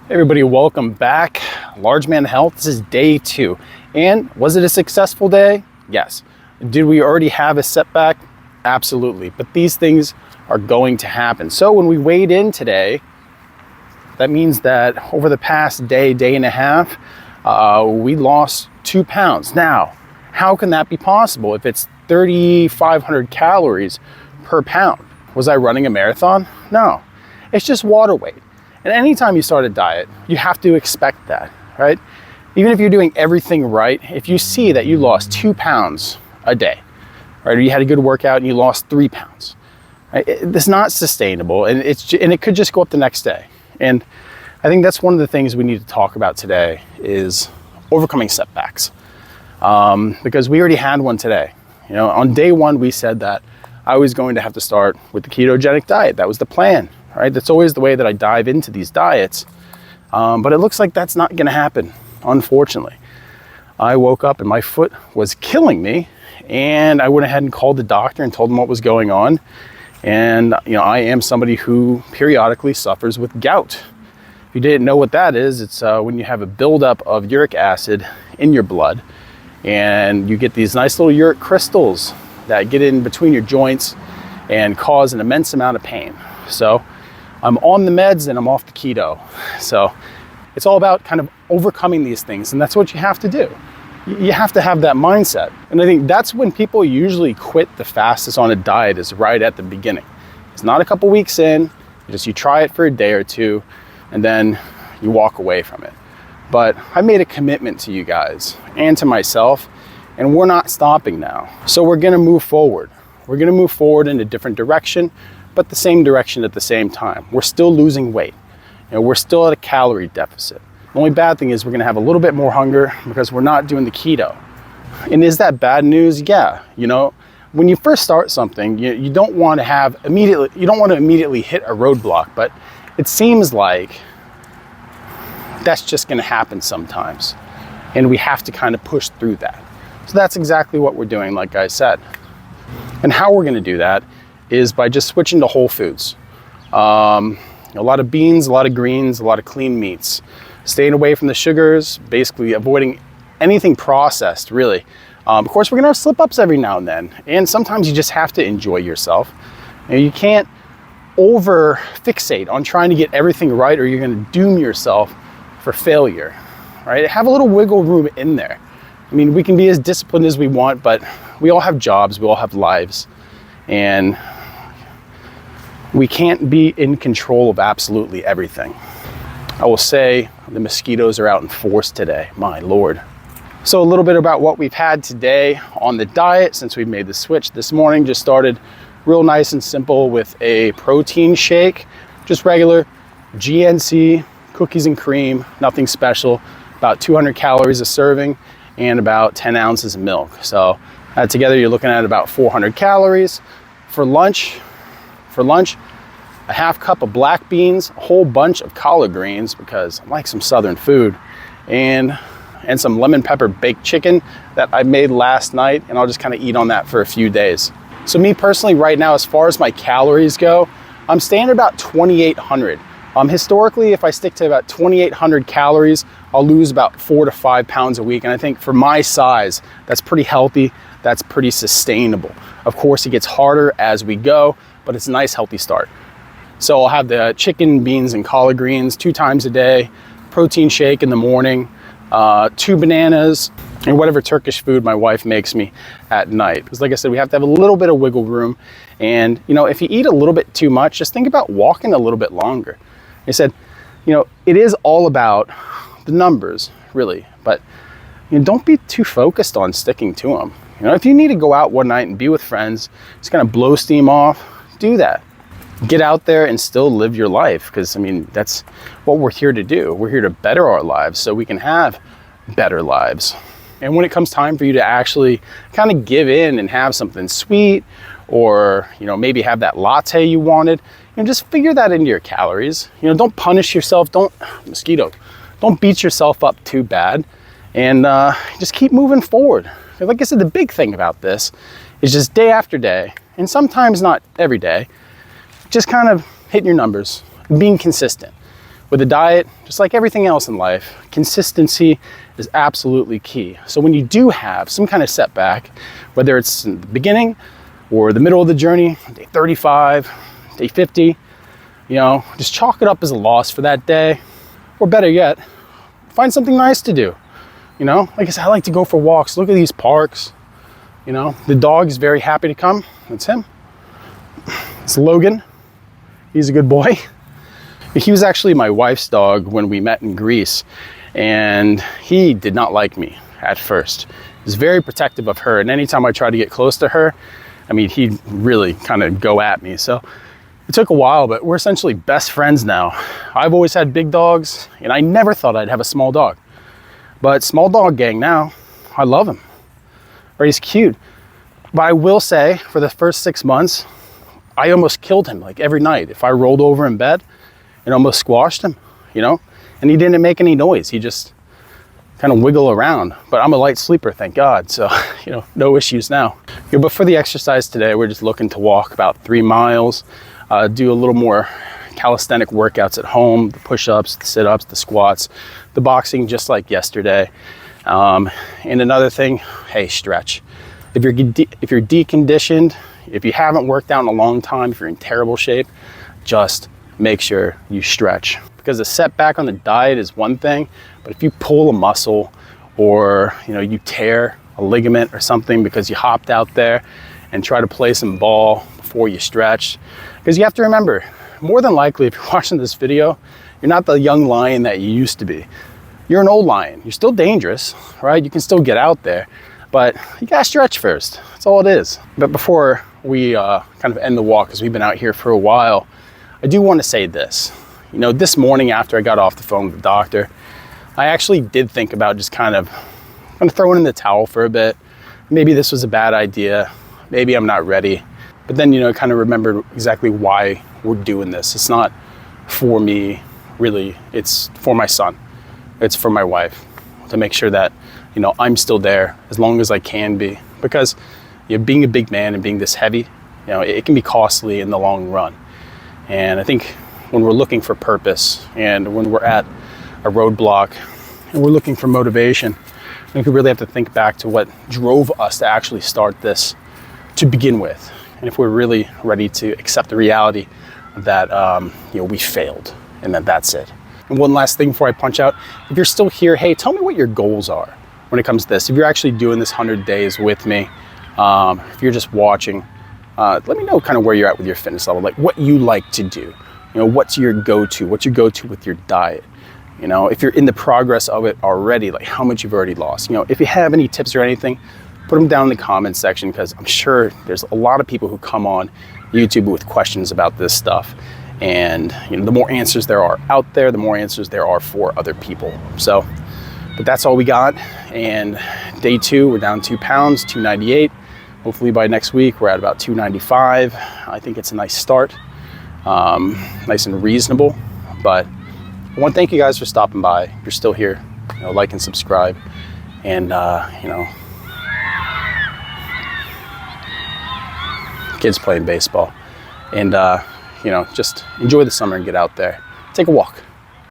Hey everybody, welcome back. Large Man Health, this is day 2. And was it a successful day? Yes. Did we already have a setback? Absolutely. But these things are going to happen. So when we weighed in today, that means that over the past day and a half, we lost 2 pounds. Now, how can that be possible if it's 3,500 calories per pound? Was I running a marathon? No, it's just water weight. And anytime you start a diet, you have to expect that, right? Even if you're doing everything right, if you see that you lost 2 pounds a day, right? Or you had a good workout and you lost 3 pounds, right? It's not sustainable, and it could just go up the next day. And I think that's one of the things we need to talk about today is overcoming setbacks. Because we already had one today. You know, on day 1, we said that I was going to have to start with the ketogenic diet. That was the plan. Right? That's always the way that I dive into these diets. But it looks like that's not going to happen, unfortunately. I woke up and my foot was killing me, and I went ahead and called the doctor and told him what was going on. And, you know, I am somebody who periodically suffers with gout. If you didn't know what that is, it's when you have a buildup of uric acid in your blood, and you get these nice little uric crystals that get in between your joints and cause an immense amount of pain. So I'm on the meds and I'm off the keto. So it's all about kind of overcoming these things, and that's what you have to do. You have to have that mindset. And I think that's when people usually quit the fastest on a diet, is right at the beginning. It's not a couple weeks in, you try it for a day or two, and then you walk away from it. But I made a commitment to you guys and to myself, and we're not stopping now. So we're gonna move forward. We're gonna move forward in a different direction, but the same direction at the same time. We're still losing weight. You know, we're still at a calorie deficit. The only bad thing is we're gonna have a little bit more hunger because we're not doing the keto. And is that bad news? Yeah. You know, when you first start something, you don't want to immediately hit a roadblock, but it seems like that's just gonna happen sometimes. And we have to kind of push through that. So that's exactly what we're doing, like I said. And how we're gonna do that is by just switching to whole foods. A lot of beans, a lot of greens, a lot of clean meats. Staying away from the sugars, basically avoiding anything processed, really. Of course, we're gonna have slip-ups every now and then, and sometimes you just have to enjoy yourself. You can't over-fixate on trying to get everything right, or you're gonna doom yourself for failure, right? Have a little wiggle room in there. I mean, we can be as disciplined as we want, but we all have jobs, we all have lives, and we can't be in control of absolutely everything. I will say the mosquitoes are out in force today, my Lord. So a little bit about what we've had today on the diet since we made the switch this morning. Just started real nice and simple with a protein shake, just regular GNC, cookies and cream, nothing special, about 200 calories a serving and about 10 ounces of milk. So together you're looking at about 400 calories. For lunch, a half cup of black beans, a whole bunch of collard greens because I like some southern food, and some lemon pepper baked chicken that I made last night, and I'll just kind of eat on that for a few days. So me personally right now, as far as my calories go, I'm staying at about 2,800. Historically, if I stick to about 2,800 calories, I'll lose about 4 to 5 pounds a week. And I think for my size, that's pretty healthy. That's pretty sustainable. Of course, it gets harder as we go, but it's a nice, healthy start. So I'll have the chicken, beans, and collard greens 2 times a day, protein shake in the morning, 2 bananas, and whatever Turkish food my wife makes me at night. Because like I said, we have to have a little bit of wiggle room. And, you know, if you eat a little bit too much, just think about walking a little bit longer. I said, you know, it is all about the numbers, really, but you know, don't be too focused on sticking to them. You know, if you need to go out one night and be with friends, just kind of blow steam off, do that. Get out there and still live your life, because I mean, that's what we're here to do. We're here to better our lives so we can have better lives. And when it comes time for you to actually kind of give in and have something sweet, or you know, maybe have that latte you wanted, you know, just figure that into your calories. You know, don't punish yourself. Don't beat yourself up too bad, and just keep moving forward. Like I said, the big thing about this is just day after day, and sometimes not every day, just kind of hitting your numbers, being consistent. With a diet, just like everything else in life, consistency is absolutely key. So when you do have some kind of setback, whether it's in the beginning or the middle of the journey, day 35, day 50, you know, just chalk it up as a loss for that day. Or better yet, find something nice to do. You know, like I said, I like to go for walks. Look at these parks. You know, the dog is very happy to come. That's him. It's Logan. He's a good boy. He was actually my wife's dog when we met in Greece, and he did not like me at first. He was very protective of her, and anytime I tried to get close to her, I mean, he'd really kind of go at me. So it took a while, but we're essentially best friends now. I've always had big dogs, and I never thought I'd have a small dog. But small dog gang now, I love him. Or he's cute. But I will say, for the first 6 months, I almost killed him like every night. If I rolled over in bed, it almost squashed him, you know? And he didn't make any noise. He just kind of wiggle around. But I'm a light sleeper, thank God. So, you know, no issues now. You know, but for the exercise today, we're just looking to walk about 3 miles, do a little more calisthenic workouts at home, the push-ups, the sit-ups, the squats, the boxing, just like yesterday. And another thing, hey, stretch. If you're deconditioned, if you haven't worked out in a long time, if you're in terrible shape, just make sure you stretch. Because a setback on the diet is one thing, but if you pull a muscle or, you know, you tear a ligament or something because you hopped out there and try to play some ball before you stretch, because you have to remember, more than likely, if you're watching this video, you're not the young lion that you used to be. You're an old lion. You're still dangerous, right? You can still get out there, but you gotta stretch first. That's all it is. But before we kind of end the walk, because we've been out here for a while, I do want to say this. You know, this morning after I got off the phone with the doctor, I actually did think about just kind of throwing in the towel for a bit. Maybe this was a bad idea. Maybe I'm not ready. But then, you know, kind of remembered exactly why we're doing this. It's not for me, really. It's for my son. It's for my wife, to make sure that, you know, I'm still there as long as I can be. Because, you know, being a big man and being this heavy, you know, it can be costly in the long run. And I think when we're looking for purpose and when we're at a roadblock and we're looking for motivation, I think we really have to think back to what drove us to actually start this to begin with. And if we're really ready to accept the reality that, you know, we failed and that's it. And one last thing before I punch out, if you're still here, hey, tell me what your goals are when it comes to this. If you're actually doing this 100 days with me, if you're just watching, let me know kind of where you're at with your fitness level, like what you like to do. You know, what's your go-to? What's your go-to with your diet? You know, if you're in the progress of it already, like how much you've already lost. You know, if you have any tips or anything, put them down in the comments section, because I'm sure there's a lot of people who come on YouTube with questions about this stuff. And, you know, the more answers there are out there, the more answers there are for other people. So, but that's all we got. And day 2, we're down 2 pounds, 298. Hopefully by next week, we're at about 295. I think it's a nice start, nice and reasonable. But I want to thank you guys for stopping by. If you're still here, you know, like and subscribe. And, you know, kids playing baseball. And, you know, just enjoy the summer and get out there. Take a walk.